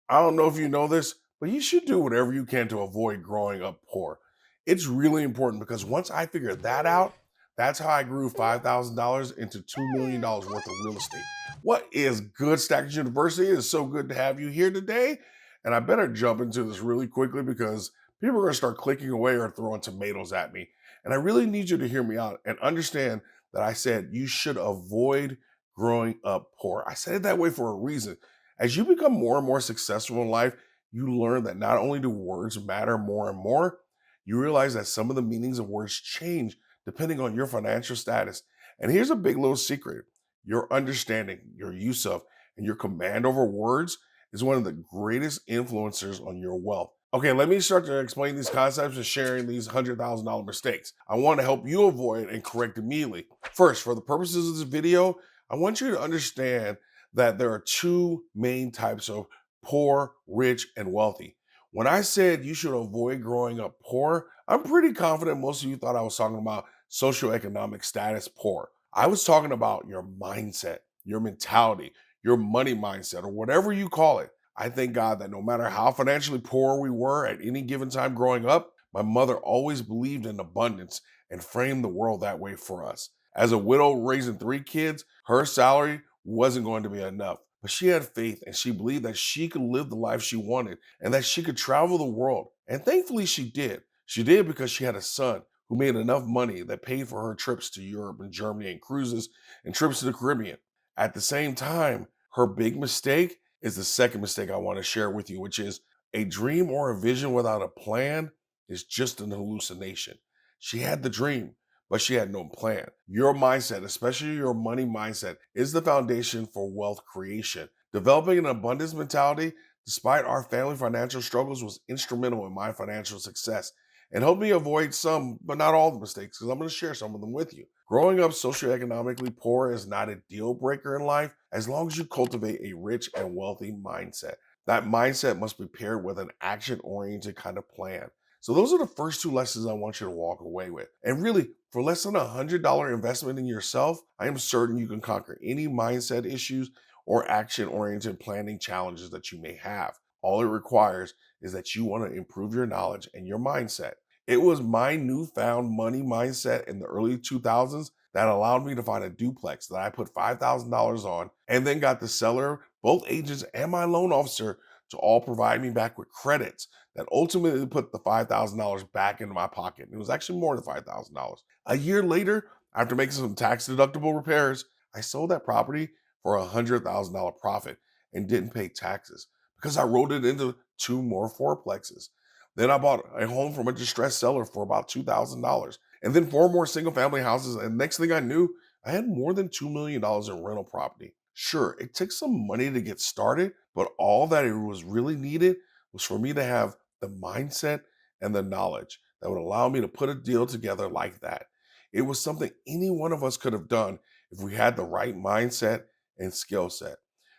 I don't know if you know this, but you should do whatever you can to avoid growing up poor. It's really important because once I figured that out, that's how I grew $5,000 into $2 million worth of real estate. What is good, Stackers University? It is so good to have you here today. And I better jump into this really quickly because people are going to start clicking away or throwing tomatoes at me. And I really need you to hear me out and understand that I said you should avoid growing up poor. I said it that way for a reason. As you become more and more successful in life, you learn that not only do words matter more and more, you realize that some of the meanings of words change depending on your financial status. And here's a big little secret: your understanding, your use of, and your command over words is one of the greatest influencers on your wealth. Okay, let me start to explain these concepts and sharing these $100,000 mistakes. I want to help you avoid and correct immediately. First, for the purposes of this video, I want you to understand that there are two main types of poor, rich, and wealthy. When I said you should avoid growing up poor, I'm pretty confident most of you thought I was talking about socioeconomic status poor. I was talking about your mindset, your mentality, your money mindset, or whatever you call it. I thank God that no matter how financially poor we were at any given time growing up, my mother always believed in abundance and framed the world that way for us. As a widow raising three kids, her salary wasn't going to be enough. But she had faith and she believed that she could live the life she wanted and that she could travel the world. And thankfully, she did. She did because she had a son who made enough money that paid for her trips to Europe and Germany and cruises and trips to the Caribbean. At the same time, her big mistake is the second mistake I want to share with you, which is a dream or a vision without a plan is just an hallucination. She had the dream, but she had no plan. Your mindset, especially your money mindset, is the foundation for wealth creation. Developing an abundance mentality, despite our family financial struggles, was instrumental in my financial success and helped me avoid some, but not all the mistakes, because I'm going to share some of them with you. Growing up socioeconomically poor is not a deal breaker in life as long as you cultivate a rich and wealthy mindset. That mindset must be paired with an action oriented kind of plan. So those are the first two lessons I want you to walk away with. And really, for less than $100 investment in yourself, I am certain you can conquer any mindset issues or action-oriented planning challenges that you may have. All it requires is that you want to improve your knowledge and your mindset. It was my newfound money mindset in the early 2000s that allowed me to find a duplex that I put $5,000 on and then got the seller, both agents, and my loan officer to all provide me back with credits that ultimately put the $5,000 back into my pocket. It was actually more than $5,000. A year later, after making some tax deductible repairs, I sold that property for a $100,000 profit and didn't pay taxes because I rolled it into two more fourplexes. Then I bought a home from a distressed seller for about $2,000 and then four more single family houses. And next thing I knew, I had more than $2 million in rental property. Sure, it took some money to get started, but all that it was really needed was for me to have the mindset and the knowledge that would allow me to put a deal together like that. It was something any one of us could have done if we had the right mindset and skill set.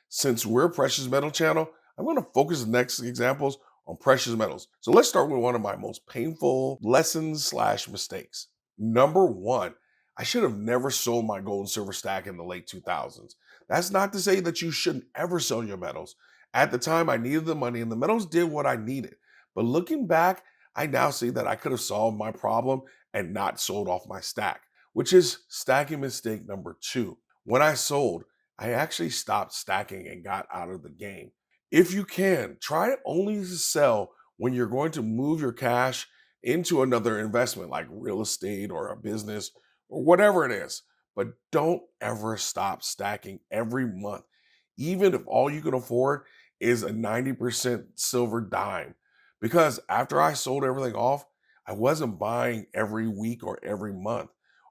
Since we're a precious metal channel, I'm going to focus the next examples on precious metals. So let's start with one of my most painful lessons slash mistakes. Number one, I should have never sold my gold and silver stack in the late 2000s. That's not to say that you shouldn't ever sell your metals. At the time, I needed the money and the metals did what I needed. But looking back, I now see that I could have solved my problem and not sold off my stack, which is stacking mistake number two. When I sold, I actually stopped stacking and got out of the game. If you can, try only to sell when you're going to move your cash into another investment like real estate or a business or whatever it is. But don't ever stop stacking every month, even if all you can afford is a 90% silver dime. Because after I sold everything off, I wasn't buying every week or every month.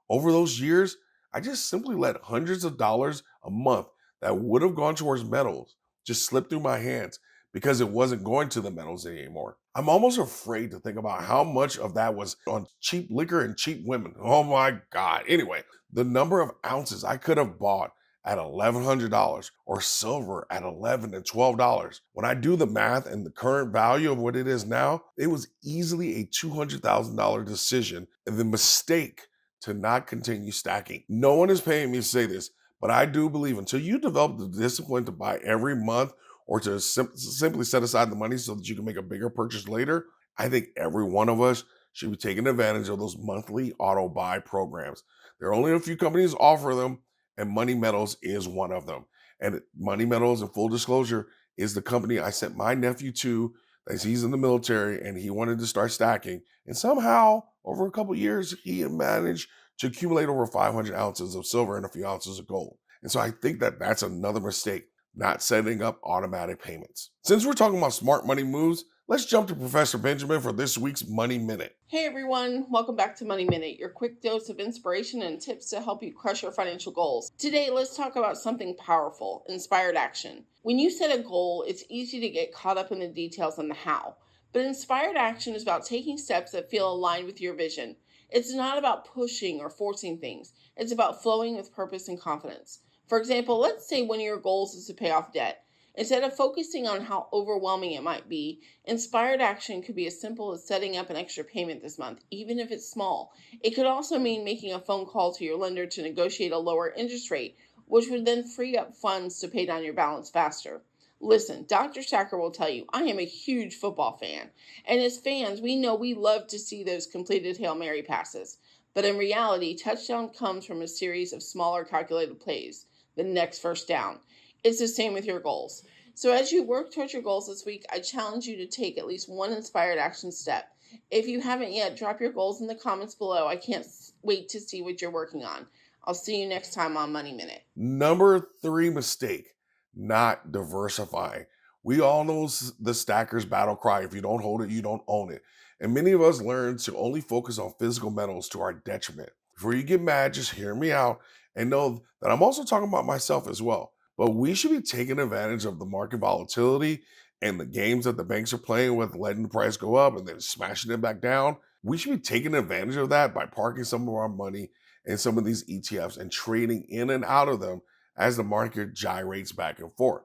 Over those years, I just simply let hundreds of dollars a month that would have gone towards metals just slip through my hands because it wasn't going to the metals anymore. I'm almost afraid to think about how much of that was on cheap liquor and cheap women. Oh my God. Anyway, the number of ounces I could have bought at $1,100 or silver at $11 and $12. When I do the math and the current value of what it is now, it was easily a $200,000 decision and the mistake to not continue stacking. No one is paying me to say this, but I do believe until you develop the discipline to buy every month or to simply set aside the money so that you can make a bigger purchase later, I think every one of us should be taking advantage of those monthly auto buy programs. There are only a few companies offer them, and Money Metals is one of them. And Money Metals, in full disclosure, is the company I sent my nephew to, as he's in the military and he wanted to start stacking. And somehow, over a couple of years, he had managed to accumulate over 500 ounces of silver and a few ounces of gold. And so I think that that's another mistake, not setting up automatic payments. Since we're talking about smart money moves, let's jump to Professor Benjamin for this week's Money Minute. Hey everyone, welcome back to Money Minute, your quick dose of inspiration and tips to help you crush your financial goals. Today, let's talk about something powerful, inspired action. When you set a goal, it's easy to get caught up in the details and the how. But inspired action is about taking steps that feel aligned with your vision. It's not about pushing or forcing things. It's about flowing with purpose and confidence. For example, let's say one of your goals is to pay off debt. Instead of focusing on how overwhelming it might be, inspired action could be as simple as setting up an extra payment this month, even if it's small. It could also mean making a phone call to your lender to negotiate a lower interest rate, which would then free up funds to pay down your balance faster. Listen, Dr. Sacker will tell you, I am a huge football fan. And as fans, we know we love to see those completed Hail Mary passes. But in reality, touchdown comes from a series of smaller calculated plays, the next first down. It's the same with your goals. So as you work towards your goals this week, I challenge you to take at least one inspired action step. If you haven't yet, drop your goals in the comments below. I can't wait to see what you're working on. I'll see you next time on Money Minute. Number 3 mistake, not diversifying. We all know the stacker's battle cry: if you don't hold it, you don't own it. And many of us learn to only focus on physical metals to our detriment. Before you get mad, just hear me out and know that I'm also talking about myself as well. But we should be taking advantage of the market volatility and the games that the banks are playing with, letting the price go up and then smashing it back down. We should be taking advantage of that by parking some of our money in some of these ETFs and trading in and out of them as the market gyrates back and forth.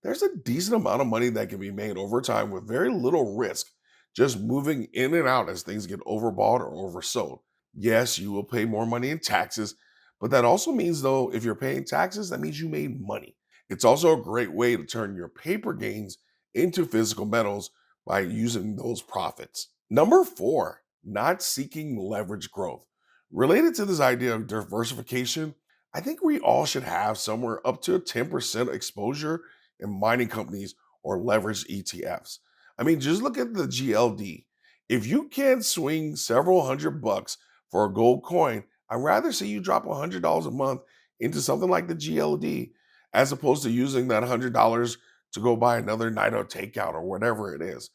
There's a decent amount of money that can be made over time with very little risk, just moving in and out as things get overbought or oversold. Yes, you will pay more money in taxes, but that also means, though, if you're paying taxes, that means you made money. It's also a great way to turn your paper gains into physical metals by using those profits. Number 4, not seeking leverage growth. Related to this idea of diversification, I think we all should have somewhere up to 10% exposure in mining companies or leveraged ETFs. I mean, just look at the GLD. If you can't swing several $100 for a gold coin, I'd rather see you drop $100 a month into something like the GLD as opposed to using that $100 to go buy another night of takeout or whatever it is.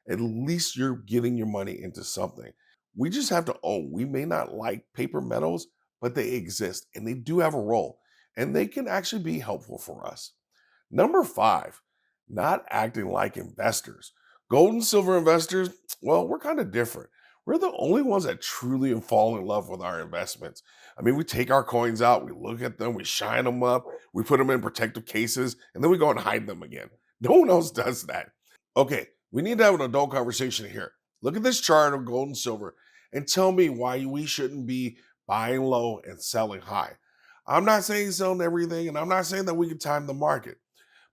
At least you're getting your money into something. We just have to own. We may not like paper metals, but they exist and they do have a role and they can actually be helpful for us. Number 5, not acting like investors. Gold and silver investors, well, we're kind of different. We're the only ones that truly fall in love with our investments. I mean, we take our coins out, we look at them, we shine them up, we put them in protective cases, and then we go and hide them again. No one else does that. Okay, we need to have an adult conversation here. Look at this chart of gold and silver and tell me why we shouldn't be buying low and selling high. I'm not saying selling everything, and I'm not saying that we can time the market.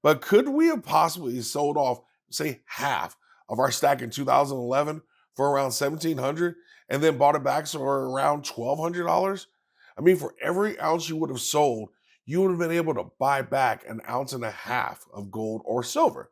But could we have possibly sold off, say, half of our stack in 2011 for around 1,700 and then bought it back for around $1,200? I mean, for every ounce you would have sold, you would have been able to buy back an ounce and a half of gold or silver,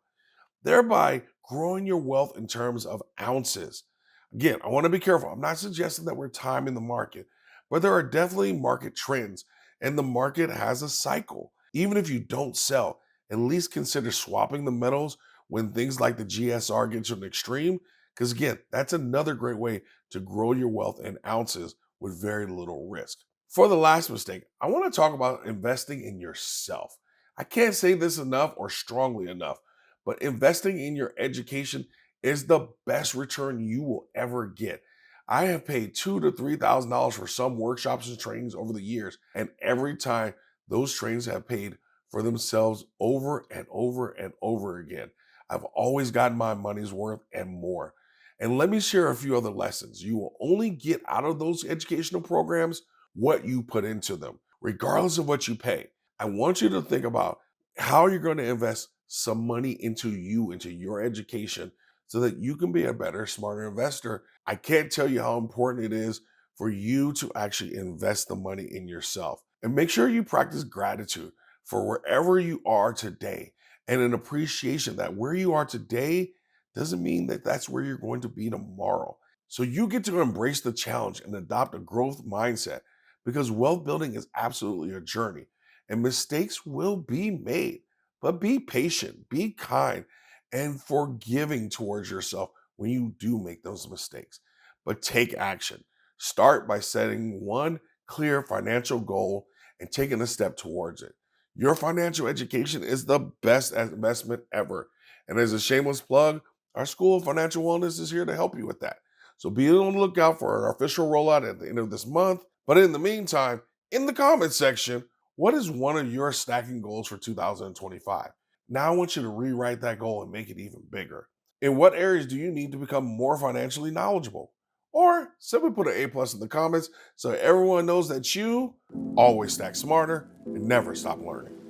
thereby growing your wealth in terms of ounces. Again, I want to be careful. I'm not suggesting that we're timing the market, but there are definitely market trends, and the market has a cycle. Even if you don't sell, at least consider swapping the metals when things like the GSR get to an extreme, because again, that's another great way to grow your wealth in ounces with very little risk. For the last mistake, I want to talk about investing in yourself. I can't say this enough or strongly enough, but investing in your education is the best return you will ever get. I have paid $2,000 to $3,000 for some workshops and trainings over the years, and every time those trainings have paid for themselves over and over and over again. I've always gotten my money's worth and more. And let me share a few other lessons. You will only get out of those educational programs what you put into them, regardless of what you pay. I want you to think about how you're going to invest some money into you, into your education, so that you can be a better, smarter investor. I can't tell you how important it is for you to actually invest the money in yourself. And make sure you practice gratitude for wherever you are today and an appreciation that where you are today doesn't mean that that's where you're going to be tomorrow. So you get to embrace the challenge and adopt a growth mindset because wealth building is absolutely a journey and mistakes will be made. But be patient, be kind, and forgiving towards yourself when you do make those mistakes. But take action. Start by setting one clear financial goal and taking a step towards it. Your financial education is the best investment ever. And as a shameless plug, our School of Financial Wellness is here to help you with that. So be on the lookout for our official rollout at the end of this month. But in the meantime, in the comments section, what is one of your stacking goals for 2025? Now I want you to rewrite that goal and make it even bigger. In what areas do you need to become more financially knowledgeable? Or simply put an A plus in the comments so everyone knows that you always stack smarter and never stop learning.